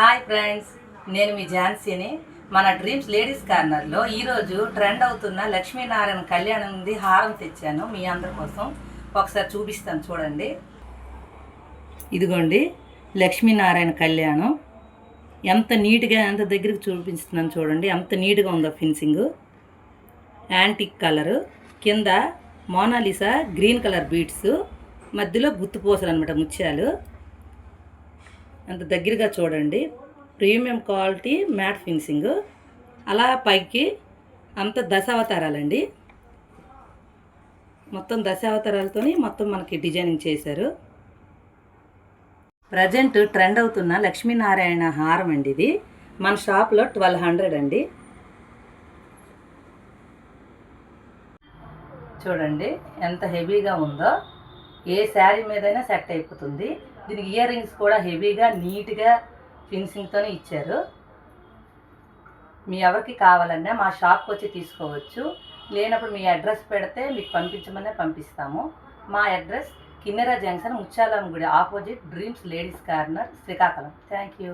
Hi friends, నేను మీ ఝాన్సీని. మన dreams ladies కార్నర్లో ఈరోజు ట్రెండ్ అవుతున్న లక్ష్మీనారాయణ కళ్యాణం ఉంది హారం తెచ్చాను మీ అందరి కోసం. ఒకసారి చూపిస్తాను చూడండి. ఇదిగోండి లక్ష్మీనారాయణ కళ్యాణం. ఎంత నీట్గా ఎంత దగ్గరికి చూపిస్తున్నాను చూడండి, ఎంత నీట్గా ఉందో ఫినిషింగ్. యాంటిక్ కలరు, కింద మోనాలిసా గ్రీన్ కలర్ బీడ్స్, మధ్యలో గుత్తుపూసలు అనమాట ముత్యాలు. అంత దగ్గరగా చూడండి, ప్రీమియం క్వాలిటీ మ్యాట్ ఫినిషింగ్. అలా పైకి అంత దశావతారాలండి, మొత్తం దశావతారాలతో మొత్తం మనకి డిజైనింగ్ చేశారు. ప్రజెంట్ ట్రెండ్ అవుతున్న లక్ష్మీనారాయణ హారం అండి ఇది. మన షాప్లో 1200 అండి. చూడండి ఎంత హెవీగా ఉందో, ఏ శారీ మీదైనా సెట్ అయిపోతుంది. దీనికి ఇయర్ రింగ్స్ కూడా హెవీగా నీట్గా ఫినిషింగ్తోనే ఇచ్చారు. మీ ఎవరికి కావాలన్నా మా షాప్కి వచ్చి తీసుకోవచ్చు. లేనప్పుడు మీ అడ్రస్ పెడితే మీకు పంపించమనే పంపిస్తాము. మా అడ్రస్ కిన్నెర జంక్షన్, ముత్యాలమ్మ గుడి opposite, dreams ladies corner, Srikakulam. Thank you.